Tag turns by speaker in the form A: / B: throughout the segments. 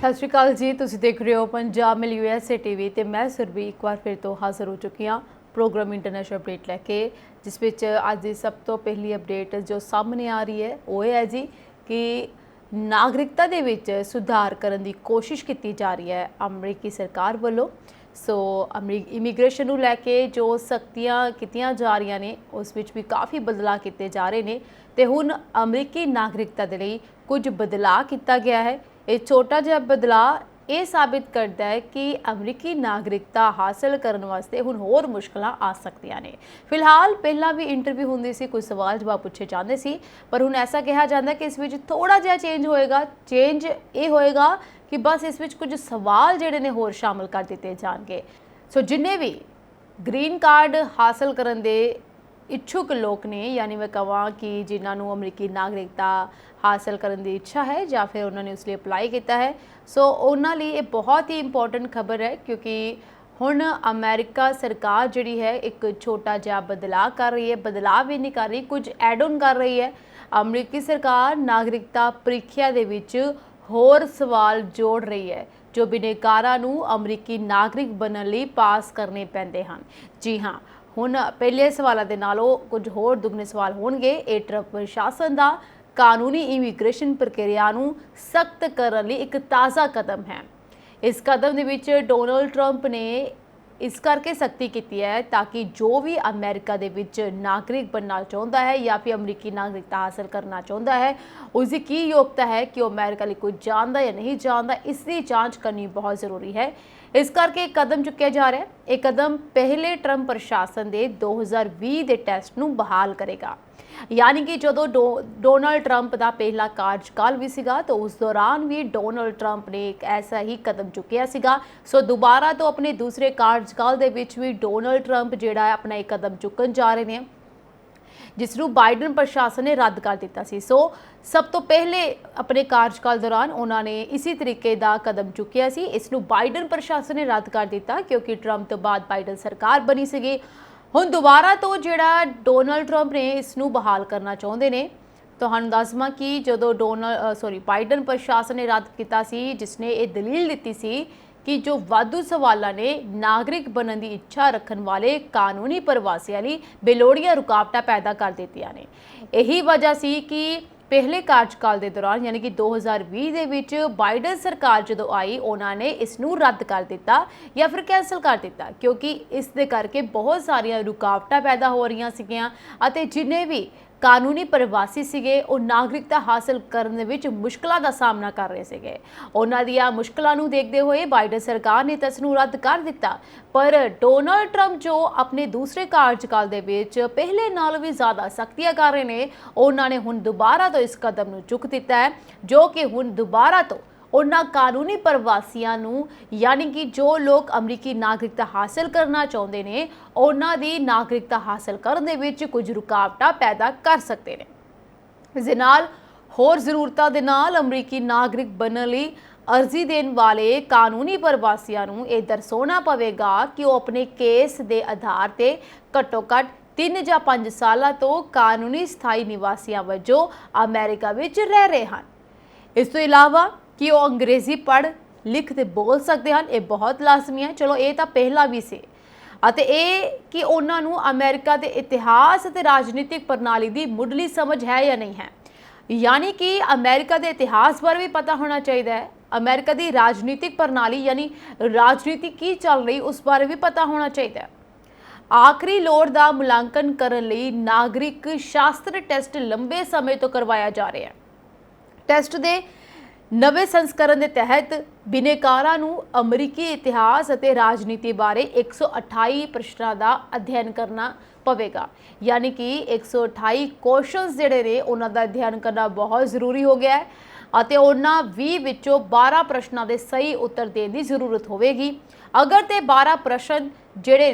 A: सत श्री अकाल जी, तुसीं देख रहे हो पंजाब मिल USA TV ਤੇ मैं सुरभि एक बार फिर तो हाजिर हो चुकी हाँ प्रोग्राम इंटरनेशनल अपडेट लैके जिस विच अज दी सब तो पहली अपडेट जो सामने आ रही है वो है जी कि नागरिकता दे विच सुधार करन दी कोशिश की जा रही है अमरीकी सरकार वालों। सो इमीग्रेशन नूं लैके जो सख्तियां कीतियां जा रही ने उस विच भी काफ़ी बदलाव किए जा रहे हैं तो हुण अमरीकी नागरिकता दे लई कुछ बदलाव किया गया है। ये छोटा जिहा बदलाव ये साबित करता है कि अमरीकी नागरिकता हासिल करने वास्ते हुण होर मुश्किलां आ सकदियां ने। फिलहाल पहला भी इंटरव्यू हुंदी सी, कुछ सवाल जवाब पूछे जाते सी, पर हुण ऐसा कहा जाता है कि इस विच थोड़ा जिहा चेंज होएगा। चेंज ये होएगा कि बस इस विच कुछ सवाल जिहड़े ने होर शामिल कर दिते जाणगे। सो जिन्ने भी ग्रीन कार्ड हासिल करन दे इच्छुक लोग ने, यानी मैं कहां कि जिन्होंने अमरीकी नागरिकता हासिल करने की इच्छा है या फिर उन्होंने उस लिए अप्लाई किया है, सो उन्होंने लिए ये बहुत ही इंपॉर्टेंट खबर है क्योंकि हुण अमेरिका सरकार जिहड़ी है एक छोटा जिहा बदलाव कर रही है। बदलाव भी नहीं कर रही, कुछ एड ऑन कर रही है। अमरीकी सरकार नागरिकता प्रीखिया दे विच होर सवाल जोड़ रही है जो बिनेकारां नूं अमरीकी नागरिक बनने लई पास करने पैंदे हन। जी हाँ, हुण पहले सवालों के नालों कुछ होर दुगने सवाल होणगे। ये ट्रंप प्रशासन का कानूनी इमीग्रेशन प्रक्रिया नूं सख्त करने लई एक ताज़ा कदम है। इस कदम दे विच डोनाल्ड ट्रंप ने इस करके सख्ती की है ताकि जो भी अमेरिका दे विच नागरिक बनना चाहता है या फिर अमरीकी नागरिकता हासिल करना चाहता है उसकी की योग्यता है कि वह अमेरिका लिए कोई जानता या नहीं जानता, इसकी जांच करनी बहुत ज़रूरी है। इस करके एक कदम चुकया जा रहा है। एक कदम पहले ट्रंप प्रशासन के 2020 के टेस्ट नूं बहाल करेगा, यानी कि जो डोनाल्ड ट्रंप का पहला कार्यकाल भी सीगा तो उस दौरान भी डोनाल्ड ट्रंप ने एक ऐसा ही कदम चुकया सीगा। सो दोबारा तो अपने दूसरे कार्यकाल दे विच भी डोनाल्ड ट्रंप जिहड़ा है अपना एक कदम चुकन जा रहे हैं जिसनूं बाइडन प्रशासन ने रद्द कर दिता सी। सो सब तो पहले अपने कार्यकाल दौरान उन्होंने इसी तरीके का कदम चुकया सी। इसनूं बाइडन प्रशासन ने रद्द कर दिता क्योंकि ट्रंप तो बाद बाइडन सरकार बनी सीगी। हुण दोबारा तो जिहड़ा डोनाल्ड ट्रंप ने इसनूं बहाल करना चाहुंदे ने। तुहानूं दस देवां कि जदों बाइडन प्रशासन ने रद्द किया सी, जिसने ये दलील दित्ती सी कि जो वाधू सवालों ने नागरिक बनने की इच्छा रखने वाले कानूनी प्रवासियों लई बेलोड़ियां रुकावटां पैदा कर दित्तियां ने। यही वजह सी कि पहले कार्यकाल के दौरान यानी कि 2020 के विच बाइडन सरकार जो आई उन्होंने इसनूं रद्द कर दिता या फिर कैंसल कर दिता क्योंकि इस दे करके बहुत सारिया रुकावटां पैदा हो रही सीगियां अते जिन्ने भी कानूनी प्रवासी सीगे वो नागरिकता हासिल करने विच मुश्किलों का सामना कर रहे सीगे। उन्हां दियां मुश्किलों नूं देखते हुए बाइडन सरकार ने इसनूं रद्द कर दिता, पर डोनाल्ड ट्रंप जो अपने दूसरे कार्यकाल दे विच पहले नालों भी ज़्यादा सख्तियां कर रहे हैं, उन्होंने हुण दोबारा तो इस कदम नूं चुक दिता है जो कि हुण दोबारा तो उन्हां कानूनी प्रवासियों नूं यानी कि जो लोग अमरीकी नागरिकता हासिल करना चाहते हैं उन्हां दी नागरिकता हासिल करने विच कुछ रुकावटां पैदा कर सकते हैं। इस दे नाल होर ज़रूरतां दे नाल अमरीकी नागरिक बनने लई अर्जी देने वाले कानूनी प्रवासियों नूं ये दर्शाना पवेगा कि वो अपने केस के आधार पर घट्टो घट्ट 3 या 5 साल तो कानूनी स्थाई निवासियों वजों अमेरिका विच रह रहे हैं। इस तो इलावा कि वो अंग्रेजी पढ़ लिख ते बोल सकते हैं, ये बहुत लाजमी है। चलो ये तो पहला भी से अते ये कि उन्होंने अमेरिका के इतिहास और राजनीतिक प्रणाली की मुढ़ली समझ है या नहीं है, यानी कि अमेरिका के इतिहास बारे भी पता होना चाहिए है। अमेरिका की राजनीतिक प्रणाली यानी राजनीति की चल रही उस बारे भी पता होना चाहिए है। आखिरी लोड़ का मूल्यांकन करने लई नागरिक शास्त्र टेस्ट लंबे समय तो करवाया जा रहा है। टेस्ट के नवे संस्करण के तहत बिनेकारां नूं अमरीकी इतिहास और राजनीति बारे 128 प्रश्नों का अध्ययन करना पवेगा, यानी कि 128 क्वेश्चनस जिहड़े ने उन्हां दा अध्ययन करना बहुत ज़रूरी हो गया है और उन्हां 20 विचों 12 प्रश्नों के सही उत्तर देने की जरूरत होगी। अगर तो 12 प्रश्न जिहड़े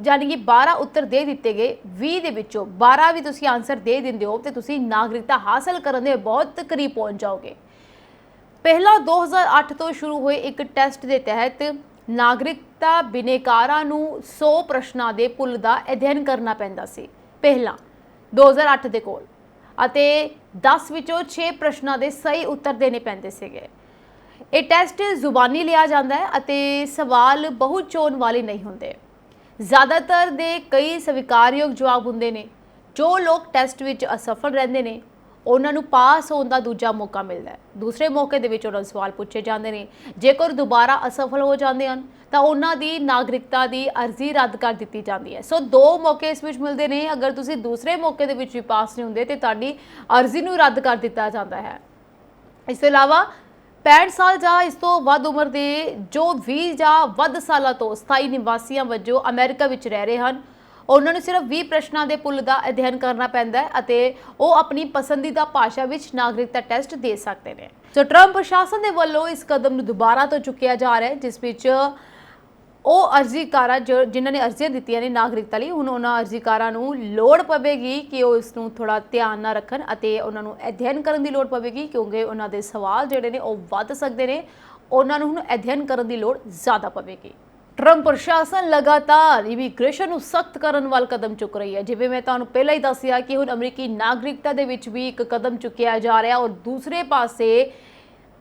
A: यानी कि 12 उत्तर दे दिते गए, 20 दे विचों 12 भी तुसीं आंसर दे दिंदे हो तो तुसीं नागरिकता हासिल करने दे बहुत करीब पहुँच जाओगे। पहला 2008 तो शुरू हुए एक टेस्ट के तहत नागरिकता बिनेकारां नूं 100 प्रश्नों के पुल का अध्ययन करना पैंदा सी पहला 2008 के कोल अते 10 विचों 6 प्रश्नों के सही उत्तर देने पैंदे सीगे। ਇਹ ਟੈਸਟ ਜ਼ੁਬਾਨੀ ਲਿਆ ਜਾਂਦਾ ਹੈ ਅਤੇ ਸਵਾਲ ਬਹੁਤ ਚੋਣ ਵਾਲੇ ਨਹੀਂ ਹੁੰਦੇ। ਜ਼ਿਆਦਾਤਰ ਦੇ ਕਈ ਸਵੀਕਾਰਯੋਗ ਜਵਾਬ ਹੁੰਦੇ ਨੇ। ਜੋ ਲੋਕ ਟੈਸਟ ਵਿੱਚ ਅਸਫਲ ਰਹਿੰਦੇ ਨੇ ਉਹਨਾਂ ਨੂੰ ਪਾਸ ਹੋਣ ਦਾ ਦੂਜਾ ਮੌਕਾ ਮਿਲਦਾ ਹੈ। ਦੂਸਰੇ ਮੌਕੇ ਦੇ ਵਿੱਚ ਉਹਨਾਂ ਨੂੰ ਸਵਾਲ ਪੁੱਛੇ ਜਾਂਦੇ ਨੇ। ਜੇਕਰ ਦੁਬਾਰਾ ਅਸਫਲ ਹੋ ਜਾਂਦੇ ਹਨ ਤਾਂ ਉਹਨਾਂ ਦੀ ਨਾਗਰਿਕਤਾ ਦੀ ਅਰਜ਼ੀ ਰੱਦ ਕਰ ਦਿੱਤੀ ਜਾਂਦੀ ਹੈ। ਸੋ ਦੋ ਮੌਕੇ ਇਸ ਵਿੱਚ ਮਿਲਦੇ ਨੇ। ਅਗਰ ਤੁਸੀਂ ਦੂਸਰੇ ਮੌਕੇ ਦੇ ਵਿੱਚ ਵੀ ਪਾਸ ਨਹੀਂ ਹੁੰਦੇ ਤੇ ਤੁਹਾਡੀ ਅਰਜ਼ੀ ਨੂੰ ਰੱਦ ਕਰ ਦਿੱਤਾ ਜਾਂਦਾ ਹੈ। ਇਸ ਤੋਂ ਇਲਾਵਾ 65 ਸਾਲ ਜਾਂ ਇਸ ਤੋਂ ਵੱਧ ਉਮਰ ਦੇ ਜੋ 20 ਜਾਂ ਵੱਧ ਸਾਲਾਂ ਤੋਂ ਸਥਾਈ ਨਿਵਾਸੀਆਂ ਵਜੋਂ ਅਮਰੀਕਾ ਵਿੱਚ ਰਹਿ ਰਹੇ ਹਨ ਉਹਨਾਂ ਨੂੰ ਸਿਰਫ 20 ਪ੍ਰਸ਼ਨਾਂ ਦੇ ਪੁੱਲ ਦਾ ਅਧਿਐਨ ਕਰਨਾ ਪੈਂਦਾ ਹੈ ਅਤੇ ਉਹ ਆਪਣੀ ਪਸੰਦੀਦਾ ਭਾਸ਼ਾ ਵਿੱਚ ਨਾਗਰਿਕਤਾ ਟੈਸਟ ਦੇ ਸਕਦੇ ਨੇ। ਸੋ ਟਰੰਪ ਪ੍ਰਸ਼ਾਸਨ ਦੇ ਵੱਲੋਂ ਇਸ ਕਦਮ ਨੂੰ ਦੁਬਾਰਾ ਤੋਂ ਚੁੱਕਿਆ ਜਾ ਰਿਹਾ ਹੈ, ਜਿਸ ਵਿੱਚ ਉਹ ਅਰਜ਼ੀਕਾਰਾਂ ਜਿਨ੍ਹਾਂ ਨੇ ਅਰਜ਼ੀਆਂ ਦਿੱਤੀਆਂ ਨੇ ਨਾਗਰਿਕਤਾ ਲਈ, ਹੁਣ ਉਹਨਾਂ ਅਰਜ਼ੀਕਾਰਾਂ ਨੂੰ ਲੋੜ ਪਵੇਗੀ ਕਿ ਉਹ ਇਸ ਨੂੰ ਥੋੜਾ ਧਿਆਨ ਨਾਲ ਰੱਖਣ ਅਤੇ ਉਹਨਾਂ ਨੂੰ ਅਧਿਐਨ ਕਰਨ ਦੀ ਲੋੜ ਪਵੇਗੀ, ਕਿਉਂਕਿ ਉਹਨਾਂ ਦੇ ਸਵਾਲ ਜਿਹੜੇ ਨੇ ਉਹ ਵੱਧ ਸਕਦੇ ਨੇ। ਉਹਨਾਂ ਨੂੰ ਹੁਣ ਅਧਿਐਨ ਕਰਨ ਦੀ ਲੋੜ ਜ਼ਿਆਦਾ ਪਵੇਗੀ। ਟਰੰਪ ਪ੍ਰਸ਼ਾਸਨ ਲਗਾਤਾਰ ਇਮੀਗ੍ਰੇਸ਼ਨ ਨੂੰ ਸਖਤ ਕਰਨ ਵੱਲ ਕਦਮ ਚੁੱਕ ਰਹੀ ਹੈ। ਜਿਵੇਂ ਮੈਂ ਤੁਹਾਨੂੰ ਪਹਿਲਾਂ ਹੀ ਦੱਸਿਆ ਕਿ ਹੁਣ ਅਮਰੀਕੀ ਨਾਗਰਿਕਤਾ ਦੇ ਵਿੱਚ ਵੀ ਇੱਕ ਕਦਮ ਚੁੱਕਿਆ ਜਾ ਰਿਹਾ ਔਰ ਦੂਸਰੇ ਪਾਸੇ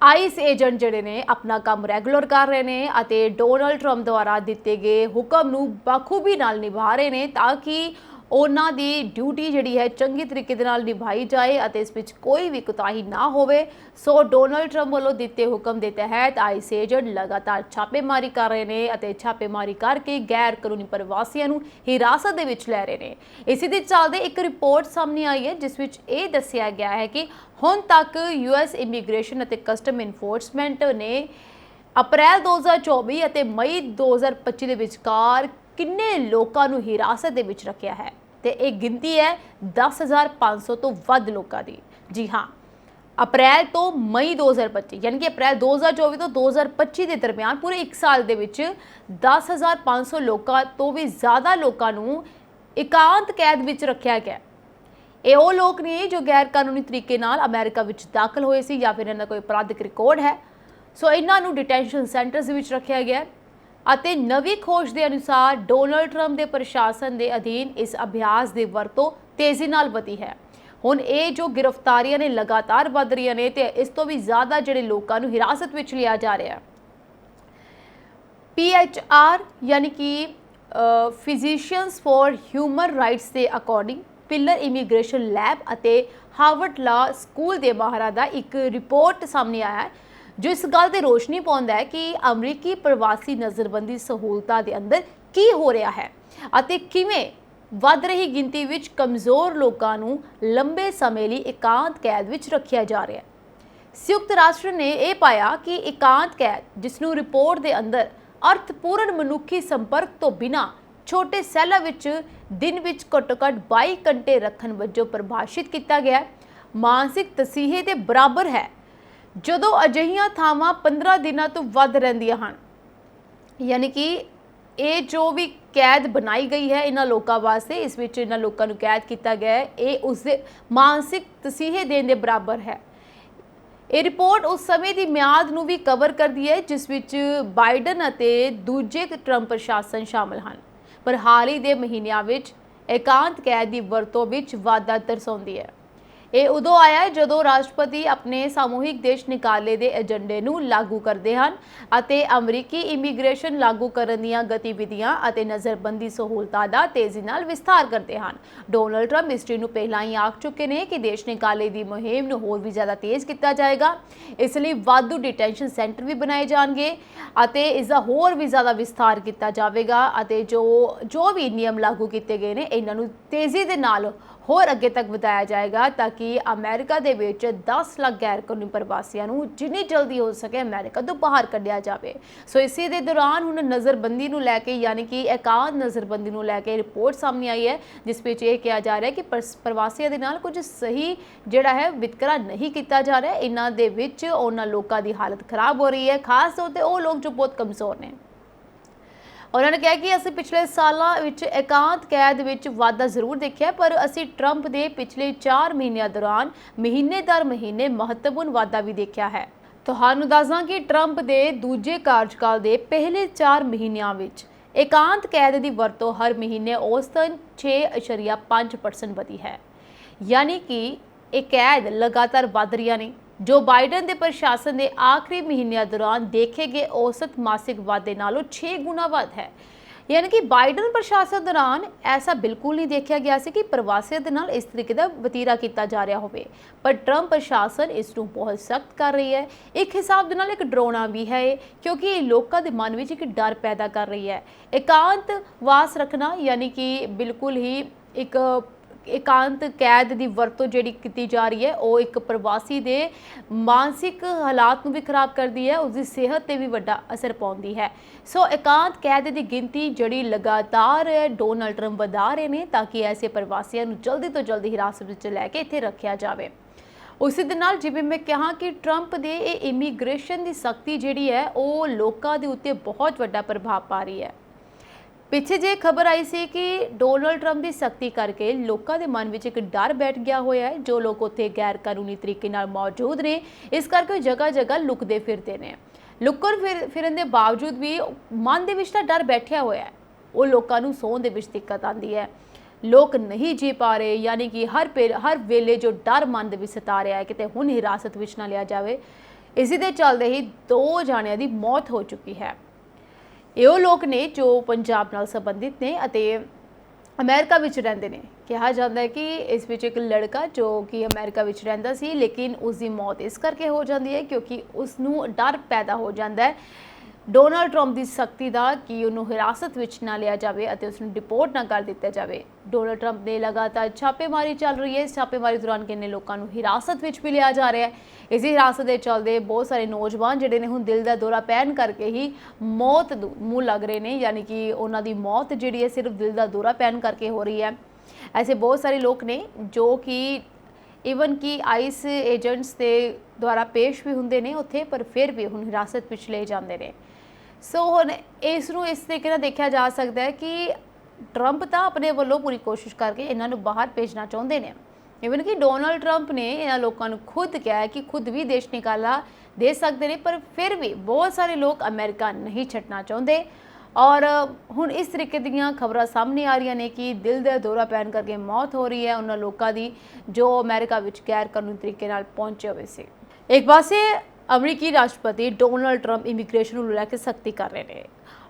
A: ਆਈਸ ਏਜੰਟ ਜਿਹੜੇ ਨੇ ਆਪਣਾ ਕੰਮ ਰੈਗੂਲਰ ਕਰ ਰਹੇ ਨੇ ਅਤੇ ਡੋਨਲਡ ਟਰੰਪ ਦੁਆਰਾ ਦਿੱਤੇ ਗਏ ਹੁਕਮ ਨੂੰ ਬਖੂਬੀ ਨਾਲ ਨਿਭਾ ਰਹੇ ਨੇ ਤਾਂ ਕਿ ਉਹਨਾਂ ਦੀ ਡਿਊਟੀ ਜਿਹੜੀ ਹੈ ਚੰਗੀ ਤਰੀਕੇ ਦੇ ਨਾਲ ਨਿਭਾਈ ਜਾਏ ਅਤੇ ਇਸ ਵਿੱਚ ਕੋਈ ਵੀ ਕੁਤਾਹੀ ਨਾ ਹੋਵੇ। ਸੋ ਡੋਨਲਡ ਟਰੰਪ ਵੱਲੋਂ ਦਿੱਤੇ ਹੁਕਮ ਦੇ ਤਹਿਤ ਆਈਸ ਏਜੰਟ ਲਗਾਤਾਰ ਛਾਪੇਮਾਰੀ ਕਰ ਰਹੇ ਨੇ ਅਤੇ ਛਾਪੇਮਾਰੀ ਕਰਕੇ ਗੈਰ ਕਾਨੂੰਨੀ ਪ੍ਰਵਾਸੀਆਂ ਨੂੰ ਹਿਰਾਸਤ ਦੇ ਵਿੱਚ ਲੈ ਰਹੇ ਨੇ। ਇਸੇ ਦੇ ਚੱਲਦੇ ਇੱਕ ਰਿਪੋਰਟ ਸਾਹਮਣੇ ਆਈ ਹੈ ਜਿਸ ਵਿੱਚ ਇਹ ਦੱਸਿਆ ਗਿਆ ਹੈ ਕਿ ਹੁਣ ਤੱਕ ਯੂਐਸ ਇਮੀਗ੍ਰੇਸ਼ਨ ਅਤੇ ਕਸਟਮ ਇਨਫੋਰਸਮੈਂਟ ਨੇ ਅਪ੍ਰੈਲ 2024 ਅਤੇ ਮਈ 2025 ਦੇ ਵਿਚਕਾਰ ਕਿੰਨੇ ਲੋਕਾਂ ਨੂੰ ਹਿਰਾਸਤ ਦੇ ਵਿੱਚ ਰੱਖਿਆ ਹੈ ਤੇ ਇਹ ਗਿਣਤੀ ਹੈ 10,500 ਤੋਂ ਵੱਧ ਲੋਕਾਂ ਦੀ। ਜੀ ਹਾਂ, ਅਪ੍ਰੈਲ ਤੋਂ ਮਈ 2025 ਯਾਨੀ ਕਿ ਅਪ੍ਰੈਲ 2024 ਤੋਂ 2025 ਦੇ ਦਰਮਿਆਨ ਪੂਰੇ 1 ਸਾਲ ਦੇ ਵਿੱਚ 10,500 ਲੋਕਾਂ ਤੋਂ ਵੀ ਜ਼ਿਆਦਾ ਲੋਕਾਂ ਨੂੰ ਇਕਾਂਤ ਕੈਦ ਵਿੱਚ ਰੱਖਿਆ ਗਿਆ। ਇਹ ਉਹ ਲੋਕ ਨੇ ਜੋ ਗੈਰ ਕਾਨੂੰਨੀ ਤਰੀਕੇ ਨਾਲ ਅਮਰੀਕਾ ਵਿੱਚ ਦਾਖਲ ਹੋਏ ਸੀ ਜਾਂ ਫਿਰ ਇਹਨਾਂ ਦਾ ਕੋਈ ਅਪਰਾਧਿਕ ਰਿਕਾਰਡ ਹੈ। ਸੋ ਇਹਨਾਂ ਨੂੰ ਡਿਟੈਂਸ਼ਨ ਸੈਂਟਰਸ ਵਿੱਚ ਰੱਖਿਆ ਗਿਆ ਅਤੇ ਨਵੀਂ ਖੋਜ ਦੇ ਅਨੁਸਾਰ ਡੋਨਲਡ ਟਰੰਪ ਦੇ ਪ੍ਰਸ਼ਾਸਨ ਦੇ ਅਧੀਨ ਇਸ ਅਭਿਆਸ ਦੀ ਵਰਤੋਂ ਤੇਜ਼ੀ ਨਾਲ ਵਧੀ ਹੈ। ਹੁਣ ਇਹ ਜੋ ਗ੍ਰਿਫਤਾਰੀਆਂ ਨੇ ਲਗਾਤਾਰ ਵਧ ਰਹੀਆਂ ਨੇ ਤੇ ਇਸ ਤੋਂ ਵੀ ਜ਼ਿਆਦਾ ਜਿਹੜੇ ਲੋਕਾਂ ਨੂੰ ਹਿਰਾਸਤ ਵਿੱਚ ਲਿਆ ਜਾ ਰਿਹਾ। PHR ਯਾਨੀ ਕਿ ਫਿਜ਼ੀਸ਼ੀਅਨਸ ਫॉर ਹਿਊਮਨ ਰਾਈਟਸ ਦੇ ਅਕੋਰਡਿੰਗ ਪਿਲਰ ਇਮੀਗ੍ਰੇਸ਼ਨ ਲੈਬ ਅਤੇ ਹਾਰਵਰਡ ਲਾ ਸਕੂਲ ਦੇ ਮਾਹਰਾਂ ਦਾ ਇੱਕ ਰਿਪੋਰਟ ਸਾਹਮਣੇ ਆਇਆ ਹੈ ਜੋ ਇਸ ਗੱਲ ਤੇ ਰੋਸ਼ਨੀ ਪਾਉਂਦਾ ਹੈ ਕਿ ਅਮਰੀਕੀ ਪ੍ਰਵਾਸੀ ਨਜ਼ਰਬੰਦੀ ਸਹੂਲਤਾਂ ਦੇ ਅੰਦਰ ਕੀ ਹੋ ਰਿਹਾ ਹੈ ਅਤੇ ਕਿਵੇਂ ਵੱਧ ਰਹੀ ਗਿਣਤੀ ਵਿੱਚ ਕਮਜ਼ੋਰ ਲੋਕਾਂ ਨੂੰ ਲੰਬੇ ਸਮੇਂ ਲਈ ਇਕਾਂਤ ਕੈਦ ਵਿੱਚ ਰੱਖਿਆ ਜਾ ਰਿਹਾ ਹੈ। ਸੰਯੁਕਤ ਰਾਸ਼ਟਰ ਨੇ ਇਹ ਪਾਇਆ ਕਿ ਇਕਾਂਤ ਕੈਦ ਜਿਸ ਨੂੰ ਰਿਪੋਰਟ ਦੇ ਅੰਦਰ ਅਰਥਪੂਰਨ ਮਨੁੱਖੀ ਸੰਪਰਕ ਤੋਂ ਬਿਨਾਂ ਛੋਟੇ ਸੈੱਲਾਂ ਵਿੱਚ ਦਿਨ ਵਿੱਚ ਘੱਟੋ-ਘੱਟ 22 ਘੰਟੇ ਰੱਖਣ ਵਜੋਂ ਪਰਿਭਾਸ਼ਿਤ ਕੀਤਾ ਗਿਆ, ਮਾਨਸਿਕ ਤਸੀਹੇ ਦੇ ਬਰਾਬਰ ਹੈ ਜਦੋਂ ਅਜਿਹੀਆਂ ਥਾਵਾਂ 15 ਦਿਨਾਂ ਤੋਂ ਵੱਧ ਰਹਿੰਦੀਆਂ ਹਨ। ਯਾਨੀ ਕਿ ਇਹ ਜੋ ਵੀ ਕੈਦ ਬਣਾਈ ਗਈ ਹੈ ਇਹਨਾਂ ਲੋਕਾਂ ਵਾਸਤੇ, ਇਸ ਵਿੱਚ ਇਹਨਾਂ ਲੋਕਾਂ ਨੂੰ ਕੈਦ ਕੀਤਾ ਗਿਆ ਹੈ, ਇਹ ਉਸਦੇ ਮਾਨਸਿਕ ਤਸੀਹੇ ਦੇਣ ਦੇ ਬਰਾਬਰ ਹੈ। ਇਹ ਰਿਪੋਰਟ ਉਸ ਸਮੇਂ ਦੀ ਮਿਆਦ ਨੂੰ ਵੀ ਕਵਰ ਕਰਦੀ ਹੈ ਜਿਸ ਵਿੱਚ ਬਾਈਡਨ ਅਤੇ ਦੂਜੇ ਟਰੰਪ ਪ੍ਰਸ਼ਾਸਨ ਸ਼ਾਮਲ ਹਨ, ਪਰ ਹਾਲ ਹੀ ਦੇ ਮਹੀਨਿਆਂ ਵਿੱਚ ਇਕਾਂਤ ਕੈਦ ਦੀ ਵਰਤੋਂ ਵਿੱਚ ਵਾਧਾ ਦਰਸਾਉਂਦੀ ਹੈ। ਇਹ ਉਦੋਂ ਆਇਆ ਜਦੋਂ ਰਾਸ਼ਟਰਪਤੀ ਆਪਣੇ ਸਾਮੂਹਿਕ ਦੇਸ਼ ਨਿਕਾਲੇ ਦੇ ਏਜੰਡੇ ਨੂੰ ਲਾਗੂ ਕਰਦੇ ਹਨ ਅਤੇ ਅਮਰੀਕੀ ਇਮੀਗ੍ਰੇਸ਼ਨ ਲਾਗੂ ਕਰਨ ਦੀਆਂ ਗਤੀਵਿਧੀਆਂ ਅਤੇ ਨਜ਼ਰਬੰਦੀ ਸਹੂਲਤਾਂ ਦਾ ਤੇਜ਼ੀ ਨਾਲ ਵਿਸਥਾਰ ਕਰਦੇ ਹਨ। ਡੋਨਲਡ ਟਰੰਪ ਮਿਸਟਰੀ ਨੂੰ ਪਹਿਲਾਂ ਹੀ ਆਖ ਚੁੱਕੇ ਨੇ ਕਿ ਦੇਸ਼ ਨਿਕਾਲੇ ਦੀ ਮੁਹਿੰਮ ਨੂੰ ਹੋਰ ਵੀ ਜ਼ਿਆਦਾ ਤੇਜ਼ ਕੀਤਾ ਜਾਏਗਾ। ਇਸ ਲਈ ਵਾਧੂ ਡਿਟੈਂਸ਼ਨ ਸੈਂਟਰ ਵੀ ਬਣਾਏ ਜਾਣਗੇ ਅਤੇ ਇਸ ਦਾ ਹੋਰ ਵੀ ਜ਼ਿਆਦਾ ਵਿਸਥਾਰ ਕੀਤਾ ਜਾਵੇਗਾ ਅਤੇ ਜੋ ਵੀ ਨਿਯਮ ਲਾਗੂ ਕੀਤੇ ਗਏ ਨੇ ਇਹਨਾਂ ਨੂੰ ਤੇਜ਼ੀ ਦੇ ਨਾਲ ਹੋਰ ਅੱਗੇ ਤੱਕ ਵਧਾਇਆ ਜਾਏਗਾ ਤਾਂ ਕਿ ਅਮਰੀਕਾ ਦੇ ਵਿੱਚ 10 ਲੱਖ ਗੈਰ ਕਾਨੂੰਨੀ ਪ੍ਰਵਾਸੀਆਂ ਨੂੰ ਜਿੰਨੀ ਜਲਦੀ ਹੋ ਸਕੇ ਅਮਰੀਕਾ ਤੋਂ ਬਾਹਰ ਕੱਢਿਆ ਜਾਵੇ। ਸੋ ਇਸੇ ਦੇ ਦੌਰਾਨ ਹੁਣ ਨਜ਼ਰਬੰਦੀ ਨੂੰ ਲੈ ਕੇ ਯਾਨੀ ਕਿ ਇਕਾਂਤ ਨਜ਼ਰਬੰਦੀ ਨੂੰ ਲੈ ਕੇ ਰਿਪੋਰਟ ਸਾਹਮਣੇ ਆਈ ਹੈ ਜਿਸ ਵਿੱਚ ਇਹ ਕਿਹਾ ਜਾ ਰਿਹਾ ਹੈ ਕਿ ਪ੍ਰਵਾਸੀਆਂ ਦੇ ਨਾਲ ਕੁਝ ਸਹੀ ਜਿਹੜਾ ਹੈ ਵਿਤਕਰਾ ਨਹੀਂ ਕੀਤਾ ਜਾ ਰਿਹਾ। ਇਹਨਾਂ ਦੇ ਵਿੱਚ ਉਹਨਾਂ ਲੋਕਾਂ ਦੀ ਹਾਲਤ ਖਰਾਬ ਹੋ ਰਹੀ ਹੈ, ਖਾਸ ਤੌਰ ਤੇ ਉਹ ਲੋਕ ਜੋ ਬਹੁਤ ਕਮਜ਼ੋਰ ਨੇ। ਉਹਨਾਂ ਨੇ ਕਿਹਾ ਕਿ ਅਸੀਂ ਪਿਛਲੇ ਸਾਲਾਂ ਵਿੱਚ ਇਕਾਂਤ ਕੈਦ ਵਿੱਚ ਵਾਧਾ ਜ਼ਰੂਰ ਦੇਖਿਆ ਪਰ ਅਸੀਂ ਟਰੰਪ ਦੇ ਪਿਛਲੇ 4 ਮਹੀਨਿਆਂ ਦੌਰਾਨ ਮਹੀਨੇ ਦਰ ਮਹੀਨੇ ਮਹੱਤਵਪੂਰਨ ਵਾਧਾ ਵੀ ਦੇਖਿਆ ਹੈ। ਤੁਹਾਨੂੰ ਦੱਸਾਂ ਕਿ ਟਰੰਪ ਦੇ ਦੂਜੇ ਕਾਰਜਕਾਲ ਦੇ ਪਹਿਲੇ 4 ਮਹੀਨਿਆਂ ਵਿੱਚ ਇਕਾਂਤ ਕੈਦ ਦੀ ਵਰਤੋਂ ਹਰ ਮਹੀਨੇ ਔਸਤਨ 6.5% ਵਧੀ ਹੈ। ਯਾਨੀ ਕਿ ਇਹ ਕੈਦ ਲਗਾਤਾਰ ਵਧ ਰਹੀਆਂ ਨੇ ਜੋ ਬਾਈਡਨ ਦੇ ਪ੍ਰਸ਼ਾਸਨ ਦੇ ਆਖਰੀ ਮਹੀਨਿਆਂ ਦੌਰਾਨ ਦੇਖੇ ਗਏ ਔਸਤ ਮਾਸਿਕ ਵਾਧੇ ਨਾਲੋਂ 6 ਗੁਣਾ ਵੱਧ ਹੈ। यानी कि बाइडन प्रशासन दौरान ऐसा बिल्कुल नहीं देखा गया ਸੀ कि ਪ੍ਰਵਾਸੀਆਂ ਦੇ ਨਾਲ ਇਸ ਤਰੀਕੇ ਦਾ ਵਤੀਰਾ ਕੀਤਾ ਜਾ ਰਿਹਾ ਹੋਵੇ, ਪਰ ਟਰੰਪ ਪ੍ਰਸ਼ਾਸਨ ਇਸ ਨੂੰ ਬਹੁਤ ਸਖਤ ਕਰ ਰਹੀ ਹੈ। ਇੱਕ ਹਿਸਾਬ ਦੇ ਨਾਲ ਇੱਕ ਡਰਾਉਣਾ ਵੀ ਹੈ ਕਿਉਂਕਿ ਲੋਕਾਂ ਦੇ ਮਨ ਵਿੱਚ ਇੱਕ ਡਰ ਪੈਦਾ ਕਰ ਰਹੀ ਹੈ। ਇਕਾਂਤ ਵਾਸ ਰੱਖਣਾ यानी कि बिल्कुल ही एक एकांत कैद की वरतों जी की जा रही है वो एक प्रवासी के मानसिक हालात भी खराब करती है, उसकी सेहत पर भी वड्डा असर पाती है। सो एकांत कैद की गिनती जी लगातार डोनाल्ड ट्रंप वधा रहे हैं ताकि ऐसे प्रवासियों को जल्दी तो जल्दी हिरासत में लैके इत्थे रखा जाए। उस दे नाल जिवें मैं कहा कि ट्रंप दे इमीग्रेशन की सख्ती जिहड़ी है वो लोगों के उत्ते बहुत वड्डा प्रभाव पा रही है। पिछे जे खबर आई सी कि डोनाल्ड ट्रंप की सख्ती करके लोगों के मन में एक डर बैठ गया होया है। जो लोग उत्थे गैर कानूनी तरीके नाल मौजूद ने, इस करके जगह जगह लुकते फिरते हैं। लुकन फिरन के बावजूद भी मन के विच डर बैठा होया है, वो लोगों को सोहन दे विच दिक्कत आती है। लोग नहीं जी पा रहे, यानी कि हर वेले जो डर मन दे विच सता रहा है कि हुण हिरासत विच ना लिया जाए। इसी दे चलते ही 2 जाणियां दी मौत हो चुकी है। ਇਹ ਲੋਕ ਨੇ ਜੋ ਪੰਜਾਬ ਨਾਲ ਸੰਬੰਧਿਤ ਨੇ ਅਤੇ ਅਮਰੀਕਾ ਵਿੱਚ ਰਹਿੰਦੇ ਨੇ। ਕਿਹਾ ਜਾਂਦਾ ਹੈ ਕਿ ਇਸ ਵਿੱਚ ਇੱਕ ਲੜਕਾ ਜੋ ਕਿ ਅਮਰੀਕਾ ਵਿੱਚ ਰਹਿੰਦਾ ਸੀ, ਲੇਕਿਨ ਉਸ ਦੀ ਮੌਤ ਇਸ ਕਰਕੇ ਹੋ ਜਾਂਦੀ ਹੈ ਕਿਉਂਕਿ ਉਸ ਨੂੰ ਡਰ ਪੈਦਾ ਹੋ ਜਾਂਦਾ ਹੈ ਡੋਨਾਲਡ ਟਰੰਪ ਦੀ ਸਖਤੀ ਦਾ ਕਿ ਉਹਨੂੰ ਹਿਰਾਸਤ ਵਿੱਚ ਨਾ ਲਿਆ ਜਾਵੇ ਅਤੇ ਉਸ ਨੂੰ ਡਿਪੋਰਟ ਨਾ ਕਰ ਦਿੱਤਾ ਜਾਵੇ। ਡੋਨਾਲਡ ਟਰੰਪ ਨੇ ਲਗਾਤਾਰ ਛਾਪੇਮਾਰੀ ਚੱਲ ਰਹੀ ਹੈ। ਇਸ ਛਾਪੇਮਾਰੀ ਦੌਰਾਨ ਕਿੰਨੇ ਲੋਕਾਂ ਨੂੰ ਹਿਰਾਸਤ ਵਿੱਚ ਵੀ ਲਿਆ ਜਾ ਰਿਹਾ ਹੈ। इसी हिरासत के चलते बहुत सारे नौजवान जिहड़े ने हुण दिल का दौरा पैण करके ही मौत मूँह लग रहे हैं, यानी कि उन्हों की मौत जिहड़ी है सिर्फ दिल का दौरा पैण करके हो रही है। ऐसे बहुत सारे लोग ने जो कि ईवन कि आइस एजेंट्स के द्वारा पेश भी होंगे ने उत्थे, पर फिर भी हुण हिरासत विच ले जाते हैं। सो हुण इसनूं इस तरीके नाल देखा जा सकता है कि ट्रंप तो अपने वालों पूरी कोशिश करके इन्हों बाहर भेजना चाहते हैं। इवन कि डोनाल्ड ट्रंप ने इन्होंने लोगों को खुद कहा है कि खुद भी देश निकाला दे सकते हैं, पर फिर भी बहुत सारे लोग अमेरिका नहीं छड्डना चाहते। और हुण इस तरीके दीयां खबरां सामने आ रही ने कि दिल का दौरा पैण करके मौत हो रही है उन्होंने लोगों की जो अमेरिका विच गैर कानूनी तरीके नाल पहुंचे हुए सी। एक पासे अमरीकी राष्ट्रपति डोनाल्ड ट्रंप इमीग्रेशन को लैके सख्ती कर रहे हैं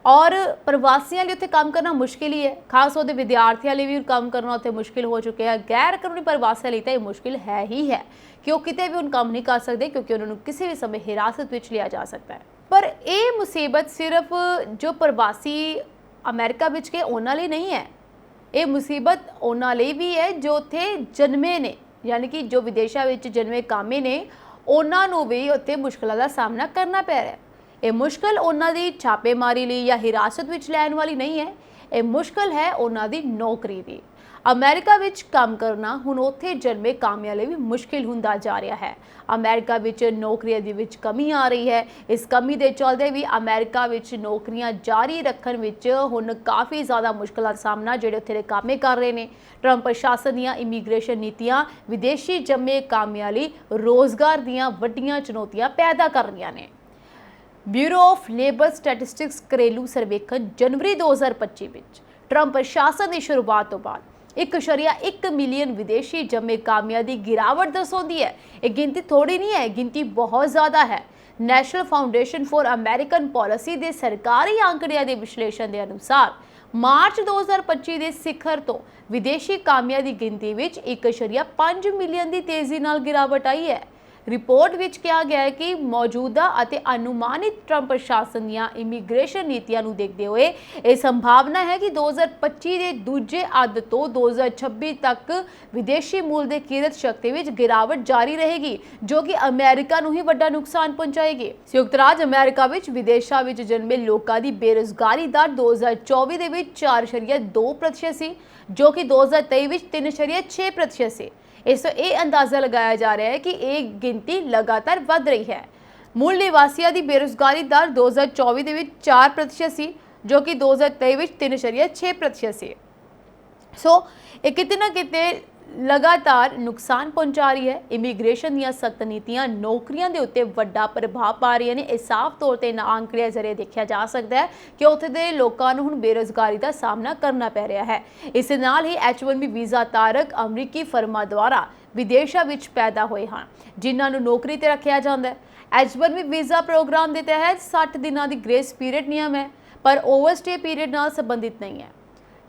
A: और प्रवासियों लिए उत्थे काम करना मुश्किल ही है, खास तौर पर विद्यार्थियों लिए भी काम करना उत्थे मुश्किल हो चुके हैं। गैर कानूनी प्रवासियों लिए तो ये मुश्किल है ही है कि वो किते भी उन काम नहीं कर सकते क्योंकि उन्होंने किसी भी समय हिरासत में लिया जा सकता है। पर यह मुसीबत सिर्फ जो प्रवासी अमेरिका विच के उन्हां लई नहीं है, ये मुसीबत उन्हां लई भी है जो उत्थे जन्मे ने, यानी कि जो विदेशों में जन्मे कामे ने उन्हां नूं भी उत्थे मुश्किलों का सामना करना पै रहा है। ये मुश्किल उन्हां दी छापेमारी ली या हिरासत विच लैण वाली नहीं है, ये मुश्किल है उन्हां दी नौकरी दी। अमेरिका विच काम करना हुण उत्थे जन्मे कामियां लई भी मुश्किल हुंदा जा रहा है। अमेरिका विच नौकरियां दी विच कमी आ रही है। इस कमी दे चलदे भी अमेरिका विच नौकरियां जारी रखण विच हुण काफ़ी ज़्यादा मुश्किलां दा सामना जिहड़े उत्थे दे कामे कर रहे हैं। ट्रंप प्रशासन दीयां इमीग्रेशन नीतियां विदेशी जन्मे कामियां लई रोज़गार दीयां वड्डियां चुनौतियां पैदा कर रहीआं ने। ब्यूरो ऑफ लेबर स्टैटिस्टिक्स घरेलू सर्वेखण जनवरी 2025 विच ट्रंप प्रशासन की शुरुआत तो बाद 1.1 मिलियन विदेशी जम्मे कामियां की गिरावट दर्शाती है। ये गिनती थोड़ी नहीं है, गिनती बहुत ज़्यादा है। National foundation for American policy के सरकारी आंकड़ियां के विश्लेषण के अनुसार मार्च 2025 के सिखर तो विदेशी कामियां की गिनती में 1.5 मिलियन की तेजी नाल गिरावट आई है। रिपोर्ट विच कहा गया है कि मौजूदा अते अनुमानित ट्रंप प्रशासन दीयां इमीग्रेशन नीतियां नूं देखते हुए यह संभावना है कि 2025 के दूजे अद्ध तो 2026 तक विदेशी मूल के किरत शक्ति विच गिरावट जारी रहेगी, जो कि अमेरिका नूं ही वड्डा नुकसान पहुंचाएगी। संयुक्त राज्य अमेरिका विच विदेशां विच जन्मे लोकां दी बेरोजगारी दर 2024 दे विच 4.2% सी, जो कि 2023 विच 3.6% सी। इस तो यह अंदाज़ा लगाया जा रहा है कि एक गिनती लगातार बढ़ रही है। मूल निवासियों की बेरोजगारी दर 2024 के 4% सी, जो कि 2023 3.6% सी। सो ये कितने ना कितने लगातार नुकसान पहुंचा रही है। इमीग्रेशन ਦੀਆਂ सख्त नीतियां नौकरियां ਦੇ ਉੱਤੇ ਵੱਡਾ ਪ੍ਰਭਾਵ ਪਾ ਰਹੀਆਂ ਨੇ। ਇਹ ਸਾਫ਼ ਤੌਰ ਤੇ ਨਾ ਅੰਕੜਿਆਂ ਜ਼ਰੀਏ ਦੇਖਿਆ ਜਾ ਸਕਦਾ ਹੈ ਕਿ ਉੱਥੇ ਦੇ ਲੋਕਾਂ ਨੂੰ ਹੁਣ ਬੇਰੁਜ਼ਗਾਰੀ ਦਾ ਸਾਹਮਣਾ ਕਰਨਾ ਪੈ ਰਿਹਾ ਹੈ। ਇਸ ਦੇ ਨਾਲ ਹੀ H1B ਵੀਜ਼ਾ ਧਾਰਕ ਅਮਰੀਕੀ ਫਰਮਾਂ ਦੁਆਰਾ ਵਿਦੇਸ਼ਾਂ ਵਿੱਚ ਪੈਦਾ ਹੋਏ ਹਨ, ਜਿਨ੍ਹਾਂ ਨੂੰ ਨੌਕਰੀ ਤੇ ਰੱਖਿਆ ਜਾਂਦਾ ਹੈ। H1B ਵੀਜ਼ਾ ਪ੍ਰੋਗਰਾਮ ਦੇ ਤਹਿਤ 60 ਦਿਨਾਂ ਦੀ ਗ੍ਰੇਸ ਪੀਰੀਅਡ ਨਿਯਮ ਹੈ, ਪਰ ਓਵਰਸਟੇ ਪੀਰੀਅਡ ਨਾਲ ਸੰਬੰਧਿਤ ਨਹੀਂ ਹੈ।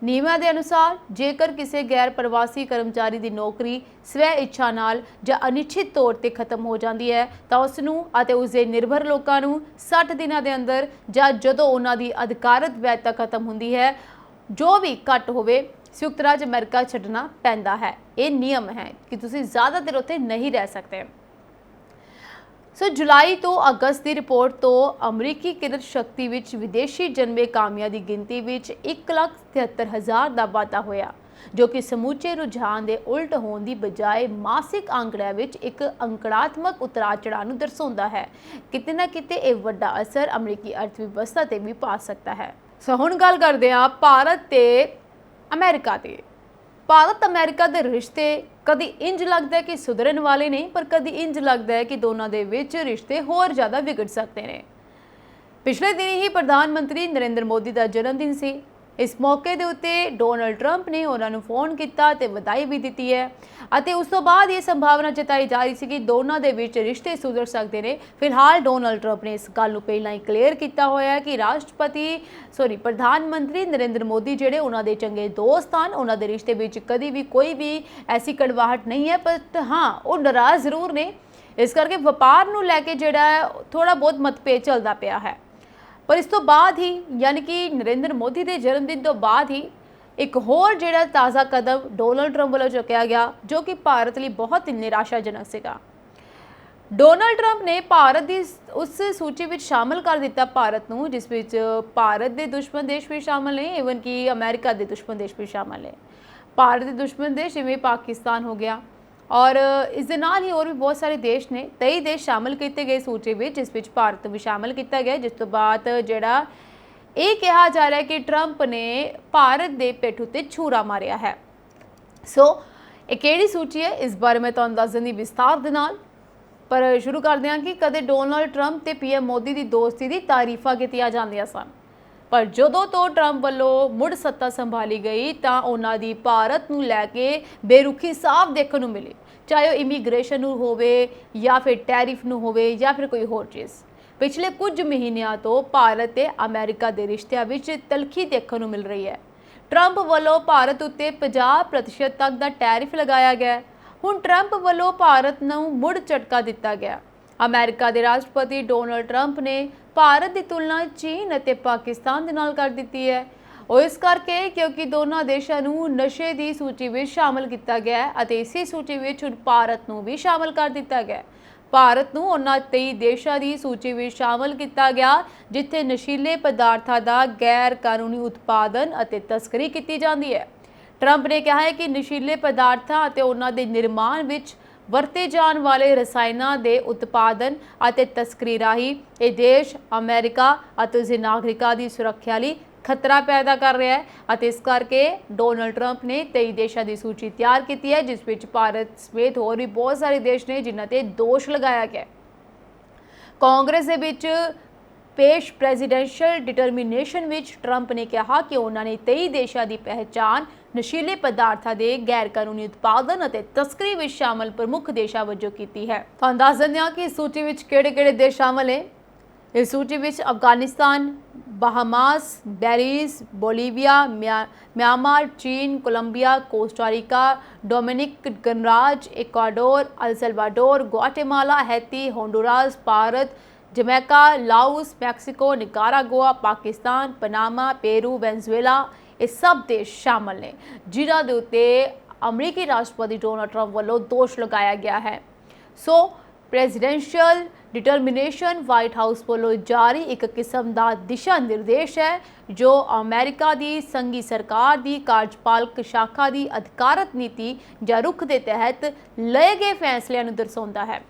A: ਨਿਯਮਾਂ ਦੇ ਅਨੁਸਾਰ ਜੇਕਰ ਕਿਸੇ ਗੈਰ ਪ੍ਰਵਾਸੀ ਕਰਮਚਾਰੀ ਦੀ ਨੌਕਰੀ ਸਵੈ ਇੱਛਾ ਨਾਲ ਜਾਂ ਅਨਿਸ਼ਚਿਤ ਤੌਰ ਤੇ ਖਤਮ ਹੋ ਜਾਂਦੀ ਹੈ ਤਾਂ ਉਸ ਨੂੰ ਅਤੇ ਉਸ ਦੇ ਨਿਰਭਰ ਲੋਕਾਂ ਨੂੰ 60 ਦਿਨਾਂ ਦੇ ਅੰਦਰ ਜਾਂ ਜਦੋਂ ਉਹਨਾਂ ਦੀ ਅਧਿਕਾਰਤ ਵੈਧਤਾ ਖਤਮ ਹੁੰਦੀ ਹੈ, ਜੋ ਵੀ ਘੱਟ ਹੋਵੇ, ਸੰਯੁਕਤ ਰਾਜ ਅਮਰੀਕਾ ਛੱਡਣਾ ਪੈਂਦਾ ਹੈ। ਇਹ ਨਿਯਮ ਹੈ ਕਿ ਤੁਸੀਂ ਜ਼ਿਆਦਾ ਦੇਰ ਉੱਥੇ ਨਹੀਂ ਰਹਿ ਸਕਦੇ। जुलाई तो अगस्त की रिपोर्ट तो अमरीकी किरत शक्ति विच विदेशी जन्मे कामियां की गिनती विच 1,73,000 का वाधा होया, जो कि समूचे रुझान के उल्ट होने की बजाय मासिक आंकड़ियां विच एक अंकड़ात्मक उतराव चढ़ाव नूं दर्शाउंदा है। किते ना किते यह वड्डा असर अमरीकी अर्थव्यवस्था ते भी पा सकता है। सो हुण गल करदे हां भारत ते अमेरिका ते। भारत अमेरिका के रिश्ते कभी इंज लगता है कि सुधरन वाले नहीं, पर कभी इंज लगता है कि दोनों के विच रिश्ते होर ज़्यादा बिगड़ सकते हैं। पिछले दिन ही प्रधानमंत्री नरेंद्र मोदी का जन्मदिन सी। इस मौके के उत्ते डोनाल्ड ट्रंप ने उन्होंने फोन किया ते बधाई भी दी है। उस तो बाद ये संभावना जताई जा रही थी कि दोनों के बीच रिश्ते सुधर सकते हैं। फिलहाल डोनाल्ड ट्रंप ने इस गल पहला ही क्लीयर किया होया कि प्रधानमंत्री नरेंद्र मोदी जिहड़े उन्होंने चंगे दोस्त हैं, उन्होंने रिश्ते विच कभी भी कोई भी ऐसी कड़वाहट नहीं है, पर हाँ वो नाराज़ जरूर ने। इस करके व्यापार नूं लैके जिहड़ा थोड़ा बहुत मतभेद चलता पिया है। पर इस तो बाद ही यानी कि नरेंद्र मोदी के जन्मदिन तो बाद ही एक होर जिहड़ा ताज़ा कदम डोनाल्ड ट्रंप वालों चुकिया गया, जो कि भारत लिए बहुत ही निराशाजनक सीगा। डोनाल्ड ट्रंप ने भारत की उस सूची में शामिल कर दिता भारत नूं, जिस विच भारत के दुश्मन देश भी शामिल ने, इवन कि अमेरिका के दुश्मन देश भी शामिल ने। भारत के दुश्मन देश जिवें पाकिस्तान हो गया, और इस दे नाल ही और भी बहुत सारे देश ने, 23 देश शामिल किए गए सूची में, जिस विच भारत भी शामिल किया गया। जिस तो बाद जिहड़ा ये कहा जा रहा है कि ट्रंप ने भारत के पिठ उत्ते छुरा मारिया है। सो ये किहड़ी सूची है, इस बारे में तुहानूं दस दिंदी विस्तार दे नाल। पर शुरू करते हैं कि कदे डोनाल्ड ट्रंप ते PM मोदी की दोस्ती की तारीफा कीतियां जांदियां सन, पर जदों तो ट्रंप वालों मुड़ सत्ता संभाली गई तो उन्हां दी भारत नूं लैके बेरुखी साफ देखने नूं मिली, चाहे वह इमीग्रेशन नूं होवे या फिर टैरिफ नूं होवे या फिर कोई होर चीज़। पिछले कुछ महीनों तो भारत ते अमेरिका के रिश्तिਆਂ विच तलखी देखने नूं मिल रही है। ट्रंप वालों भारत उत्ते 50% तक का टैरिफ लगाया गया। हुण ट्रंप वालों भारत नूं मुड़ झटका दिता गया। अमेरिका के राष्ट्रपति डोनाल्ड ट्रंप ने भारत की तुलना चीन और पाकिस्तान के नाल कर दी है। और इस करके क्योंकि दोनों देशों को नशे की सूची में शामिल किया गया है, और इसी सूची में हुण भारत को भी शामिल कर दिता गया। भारत को उन्होंने 23 देशों की सूची में शामिल किया गया जिथे नशीले पदार्थों का गैर कानूनी उत्पादन और तस्करी की जाती है। ट्रंप ने कहा है कि नशीले पदार्थों और उन्होंने निर्माण विच वरते जाने वाले रसायनों के उत्पादन और तस्करी राही ये देश अमेरिका और उसके नागरिकों की सुरक्षा लिए खतरा पैदा कर रहा है। और इस करके डोनाल्ड ट्रंप ने 23 देशों की सूची तैयार की है, जिस विच भारत समेत होर भी बहुत सारे देश ने जिन्हां ते दोष लगाया गया। कांग्रेस के विच पेश प्रेजिडेंशियल डिटरमिनेशन विच ट्रंप ने कहा कि उन्होंने 23 देशों की पहचान नशीले पदार्थों के गैर कानूनी उत्पादन और तस्करी में शामिल प्रमुख देशों वजों की है। तुहानूं दस दिंदे हां कि इस सूची में किहड़े-किहड़े देश शामिल हैं। इस सूची में Afghanistan, Bahamas, berries, Bolivia, Myanmar, चीन, कोलंबिया, कोस्टारिका, डोमिनिक गणराज्य, Ecuador, El Salvador, Guatemala, Haiti, Honduras, Bharat, Jamaica, Laos, Mexico, Nicaragua, Pakistan, Panama, Peru, Venezuela, ये सब देश शामिल ने जिन्हां दे उत्ते अमरीकी राष्ट्रपति डोनाल्ड ट्रंप वालों दोष लगाया गया है। सो प्रेजिडेंशियल डिटरमिनेशन व्हाइट हाउस वालों जारी एक किस्म का दिशा निर्देश है, जो अमेरिका की संघी सरकार की कार्यपालक शाखा की अधिकारत नीति या रुख के तहत लए गए फैसलों को दर्शाता है।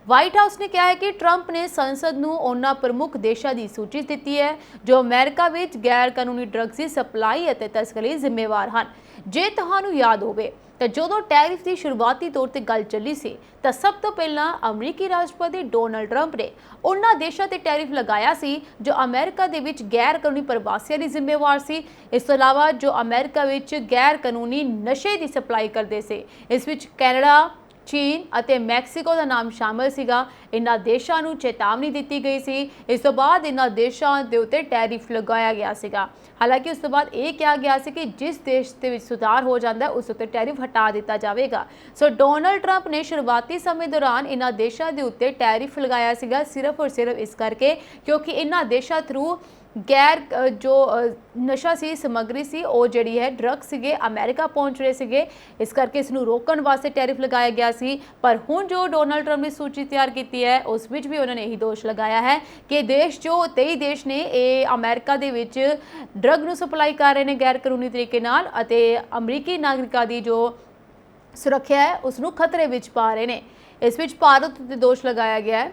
A: व्हाइट हाउस ने कहा है कि ट्रंप ने संसद को उन्होंने प्रमुख देशों की सूची दी है जो अमेरिका में गैर कानूनी ड्रग्स की सप्लाई और तस्करी जिम्मेवार हैं। जे तुहानूं याद होवे ਤਾਂ ਜਦੋਂ ਟੈਰਿਫ ਦੀ ਸ਼ੁਰੂਆਤੀ ਤੌਰ ਤੇ ਗੱਲ ਚੱਲੀ ਸੀ ਤਾਂ ਸਭ ਤੋਂ ਪਹਿਲਾਂ ਅਮਰੀਕੀ ਰਾਸ਼ਟਰਪਤੀ ਡੋਨਲਡ ਟਰੰਪ ਨੇ ਉਹਨਾਂ ਦੇਸ਼ਾਂ ਤੇ ਟੈਰਿਫ ਲਗਾਇਆ ਸੀ ਜੋ ਅਮਰੀਕਾ ਦੇ ਵਿੱਚ ਗੈਰ ਕਾਨੂੰਨੀ ਪ੍ਰਵਾਸੀਆਂ ਲਈ ਜ਼ਿੰਮੇਵਾਰ ਸੀ। ਇਸ ਤੋਂ ਇਲਾਵਾ ਜੋ ਅਮਰੀਕਾ ਵਿੱਚ ਗੈਰ ਕਾਨੂੰਨੀ ਨਸ਼ੇ ਦੀ ਸਪਲਾਈ ਕਰਦੇ ਸੀ, ਇਸ ਵਿੱਚ ਕੈਨੇਡਾ, ਚੀਨ ਅਤੇ ਮੈਕਸੀਕੋ ਦਾ ਨਾਮ ਸ਼ਾਮਲ ਸੀਗਾ। ਇਹਨਾਂ ਦੇਸ਼ਾਂ ਨੂੰ ਚੇਤਾਵਨੀ ਦਿੱਤੀ ਗਈ ਸੀ। ਇਸ ਤੋਂ ਬਾਅਦ ਇਹਨਾਂ ਦੇਸ਼ਾਂ ਦੇ ਉੱਤੇ ਟੈਰਿਫ ਲਗਾਇਆ ਗਿਆ ਸੀਗਾ। ਹਾਲਾਂਕਿ ਉਸ ਤੋਂ ਬਾਅਦ ਇਹ ਕਿਹਾ ਗਿਆ ਸੀ ਕਿ ਜਿਸ ਦੇਸ਼ ਦੇ ਵਿੱਚ ਸੁਧਾਰ ਹੋ ਜਾਂਦਾ ਉਸ ਉੱਤੇ ਟੈਰਿਫ ਹਟਾ ਦਿੱਤਾ ਜਾਵੇਗਾ। ਸੋ ਡੋਨਲਡ ਟਰੰਪ ਨੇ ਸ਼ੁਰੂਆਤੀ ਸਮੇਂ ਦੌਰਾਨ ਇਹਨਾਂ ਦੇਸ਼ਾਂ ਦੇ ਉੱਤੇ ਟੈਰਿਫ ਲਗਾਇਆ ਸੀਗਾ ਸਿਰਫ ਔਰ ਸਿਰਫ ਇਸ ਕਰਕੇ ਕਿਉਂਕਿ ਇਹਨਾਂ ਦੇਸ਼ਾਂ ਥਰੂ ਗੈਰ ਜੋ ਨਸ਼ਾ ਸੀ, ਸਮੱਗਰੀ ਸੀ, ਉਹ ਜਿਹੜੀ ਹੈ ਡਰੱਗ ਸੀਗੇ ਅਮਰੀਕਾ ਪਹੁੰਚ ਰਹੇ ਸੀਗੇ। ਇਸ ਕਰਕੇ ਇਸ ਨੂੰ ਰੋਕਣ ਵਾਸਤੇ ਟੈਰਿਫ ਲਗਾਇਆ ਗਿਆ ਸੀ। ਪਰ ਹੁਣ ਜੋ ਡੋਨਲਡ ਟਰੰਪ ਨੇ ਸੂਚੀ ਤਿਆਰ ਕੀਤੀ ਹੈ ਉਸ ਵਿੱਚ ਵੀ ਉਹਨਾਂ ਨੇ ਇਹੀ ਦੋਸ਼ ਲਗਾਇਆ ਹੈ ਕਿ ਦੇਸ਼ ਜੋ 23 ਦੇਸ਼ ਨੇ ਇਹ ਅਮਰੀਕਾ ਦੇ ਵਿੱਚ ਡਰੱਗ ਨੂੰ ਸਪਲਾਈ ਕਰ ਰਹੇ ਨੇ ਗੈਰ ਕਾਨੂੰਨੀ ਤਰੀਕੇ ਨਾਲ ਅਤੇ ਅਮਰੀਕੀ ਨਾਗਰਿਕਾਂ ਦੀ ਜੋ ਸੁਰੱਖਿਆ ਹੈ ਉਸ ਨੂੰ ਖਤਰੇ ਵਿੱਚ ਪਾ ਰਹੇ ਨੇ। ਇਸ ਵਿੱਚ ਭਾਰਤ ਉੱਤੇ ਦੋਸ਼ ਲਗਾਇਆ ਗਿਆ ਹੈ।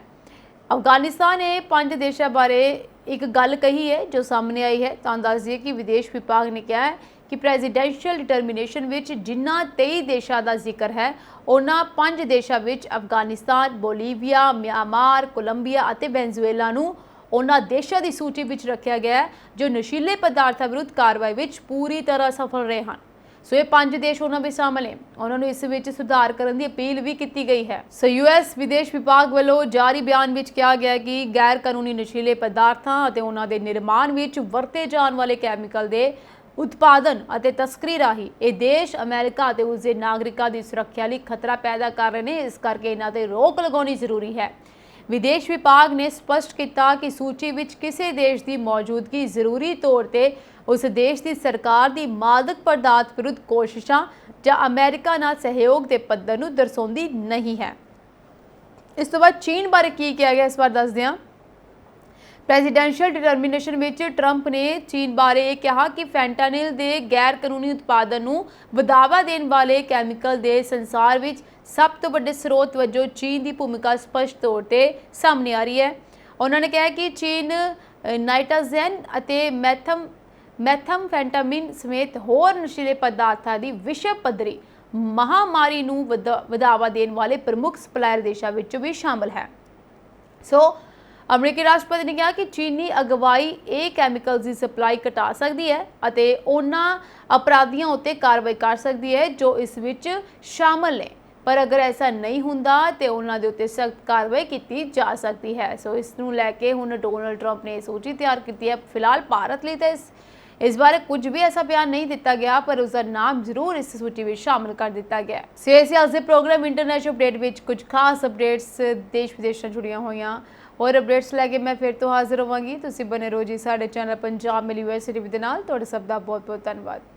A: ਅਫਗਾਨਿਸਤਾਨ ਨੇ 5 ਦੇਸ਼ਾਂ ਬਾਰੇ ਇੱਕ ਗੱਲ ਕਹੀ ਹੈ ਜੋ ਸਾਹਮਣੇ ਆਈ ਹੈ। ਤੁਹਾਨੂੰ ਦੱਸ ਦਈਏ ਕਿ ਵਿਦੇਸ਼ ਵਿਭਾਗ ਨੇ ਕਿਹਾ ਹੈ ਕਿ ਪ੍ਰੈਜ਼ੀਡੈਂਸ਼ੀਅਲ ਡਿਟਰਮੀਨੇਸ਼ਨ ਵਿੱਚ ਜਿੰਨਾ 23 ਦੇਸ਼ਾਂ ਦਾ ਜ਼ਿਕਰ ਹੈ ਉਹਨਾਂ 5 ਦੇਸ਼ਾਂ ਵਿੱਚ ਅਫਗਾਨਿਸਤਾਨ, ਬੋਲੀਵੀਆ, ਮਿਆਂਮਾਰ, ਕੋਲੰਬੀਆ ਅਤੇ ਵੈਨਜ਼ੂਏਲਾ ਨੂੰ ਉਹਨਾਂ ਦੇਸ਼ਾਂ ਦੀ ਸੂਚੀ ਵਿੱਚ ਰੱਖਿਆ ਗਿਆ ਹੈ ਜੋ ਨਸ਼ੀਲੇ ਪਦਾਰਥਾਂ ਵਿਰੁੱਧ ਕਾਰਵਾਈ ਵਿੱਚ ਪੂਰੀ ਤਰ੍ਹਾਂ ਸਫਲ ਰਹੇ ਹਨ। ਸੋ ਇਹ 5 ਦੇਸ਼ ਉਹਨਾਂ ਵਿੱਚ ਸ਼ਾਮਲ ਹੈ। ਉਹਨਾਂ ਨੂੰ ਇਸ ਵਿੱਚ ਸੁਧਾਰ ਕਰਨ ਦੀ ਅਪੀਲ ਵੀ ਕੀਤੀ ਗਈ ਹੈ। ਸੋ ਯੂਐਸ ਵਿਦੇਸ਼ ਵਿਭਾਗ ਵੱਲੋਂ ਜਾਰੀ ਬਿਆਨ ਵਿੱਚ ਕਿਹਾ ਗਿਆ ਕਿ ਗੈਰ ਕਾਨੂੰਨੀ ਨਸ਼ੀਲੇ ਪਦਾਰਥਾਂ ਅਤੇ ਉਹਨਾਂ ਦੇ ਨਿਰਮਾਣ ਵਿੱਚ ਵਰਤੇ ਜਾਣ ਵਾਲੇ ਕੈਮੀਕਲ ਦੇ ਉਤਪਾਦਨ ਅਤੇ ਤਸਕਰੀ ਰਾਹੀਂ ਇਹ ਦੇਸ਼ ਅਮਰੀਕਾ ਅਤੇ ਉਸ ਦੇ ਨਾਗਰਿਕਾਂ ਦੀ ਸੁਰੱਖਿਆ ਲਈ ਖਤਰਾ ਪੈਦਾ ਕਰ ਰਹੇ ਨੇ। ਇਸ ਕਰਕੇ ਇਹਨਾਂ ਤੇ ਰੋਕ ਲਗਾਉਣੀ ਜ਼ਰੂਰੀ ਹੈ। ਵਿਦੇਸ਼ ਵਿਭਾਗ ਨੇ ਸਪਸ਼ਟ ਕੀਤਾ ਕਿ ਸੂਚੀ ਵਿੱਚ ਕਿਸੇ ਦੇਸ਼ ਦੀ ਮੌਜੂਦਗੀ ਜ਼ਰੂਰੀ ਤੌਰ ਤੇ ਉਸ ਦੇਸ਼ ਦੀ ਸਰਕਾਰ ਦੀ ਮਾਦਕ ਪਦਾਰਥ ਵਿਰੁੱਧ ਕੋਸ਼ਿਸ਼ਾਂ ਜਾਂ ਅਮਰੀਕਾ ਨਾਲ ਸਹਿਯੋਗ ਦੇ ਪੱਧਰ ਨੂੰ ਦਰਸਾਉਂਦੀ ਨਹੀਂ ਹੈ। ਇਸ ਤੋਂ ਬਾਅਦ ਚੀਨ ਬਾਰੇ ਕੀ ਕਿਹਾ ਗਿਆ ਇਸ ਵਾਰ ਦੱਸਦੇ ਹਾਂ। ਪ੍ਰੈਜ਼ੀਡੈਂਸ਼ੀਅਲ ਡਿਟਰਮੀਨੇਸ਼ਨ ਵਿੱਚ ਟਰੰਪ ਨੇ ਚੀਨ ਬਾਰੇ ਇਹ ਕਿਹਾ ਕਿ ਫੈਂਟਾਨਿਲ ਦੇ ਗੈਰ ਕਾਨੂੰਨੀ ਉਤਪਾਦਨ ਨੂੰ ਵਧਾਵਾ ਦੇਣ ਵਾਲੇ ਕੈਮੀਕਲ ਦੇ ਸੰਸਾਰ ਵਿੱਚ ਸਭ ਤੋਂ ਵੱਡੇ ਸਰੋਤ ਵਜੋਂ ਚੀਨ ਦੀ ਭੂਮਿਕਾ ਸਪਸ਼ਟ ਤੌਰ ਤੇ ਸਾਹਮਣੇ ਆ ਰਹੀ ਹੈ। ਉਹਨਾਂ ਨੇ ਕਿਹਾ ਕਿ ਚੀਨ ਨਾਈਟ੍ਰੋਜਨ ਅਤੇ ਮੈਥਮਫੈਟਾਮਿਨ ਸਮੇਤ ਹੋਰ ਨਸ਼ੀਲੇ ਪਦਾਰਥਾਂ ਦੀ ਵਿਸ਼ਵ ਪੱਧਰੀ ਮਹਾਮਾਰੀ ਨੂੰ ਵਧਾਵਾ ਦੇਣ ਵਾਲੇ ਪ੍ਰਮੁੱਖ ਸਪਲਾਇਰ ਦੇਸ਼ਾਂ ਵਿੱਚੋਂ ਵੀ ਸ਼ਾਮਲ ਹੈ। ਸੋ ਅਮਰੀਕੀ ਰਾਸ਼ਟਰਪਤੀ ਨੇ ਕਿਹਾ ਕਿ ਚੀਨੀ ਅਗਵਾਈ ਇਹ ਕੈਮੀਕਲਸ ਦੀ ਸਪਲਾਈ ਘਟਾ ਸਕਦੀ ਹੈ ਅਤੇ ਉਹਨਾਂ ਅਪਰਾਧੀਆਂ ਉੱਤੇ ਕਾਰਵਾਈ ਕਰ ਸਕਦੀ ਹੈ ਜੋ ਇਸ ਵਿੱਚ ਸ਼ਾਮਲ ਨੇ। ਪਰ ਅਗਰ ਐਸਾ ਨਹੀਂ ਹੁੰਦਾ ਤੇ ਉਹਨਾਂ ਦੇ ਉੱਤੇ ਸਖਤ ਕਾਰਵਾਈ ਕੀਤੀ ਜਾ ਸਕਦੀ ਹੈ। ਸੋ ਇਸ ਨੂੰ ਲੈ ਕੇ ਹੁਣ ਡੋਨਲਡ ਟਰੰਪ ਨੇ ਸੂਚੀ ਤਿਆਰ ਕੀਤੀ ਹੈ। ਫਿਲਹਾਲ ਭਾਰਤ ਲਈ ਤਾਂ ਇਸ ਬਾਰੇ ਕੁਝ ਵੀ ਐਸਾ ਬਿਆਨ ਨਹੀਂ ਦਿੱਤਾ ਗਿਆ ਪਰ ਉਸ ਦਾ ਨਾਮ ਜ਼ਰੂਰ ਇਸ ਸੂਚੀ ਵਿੱਚ ਸ਼ਾਮਲ ਕਰ ਦਿੱਤਾ ਗਿਆ। ਸੋ ਅੱਜ ਦੇ ਪ੍ਰੋਗਰਾਮ ਇੰਟਰਨੈਸ਼ਨਲ ਅਪਡੇਟ ਵਿੱਚ ਕੁਝ ਖਾਸ ਅਪਡੇਟਸ ਦੇਸ਼ ਵਿਦੇਸ਼ ਨਾਲ ਜੁੜੀਆਂ ਹੋਈਆਂ और अपडेट्स लैके मैं फिर तो हाजिर होवांगी। तुसीं बने रहो जी साडे चैनल पंजाब मेल यूनिवर्सिटी दे नाल। तुहाडा सब दा बहुत बहुत धन्नवाद।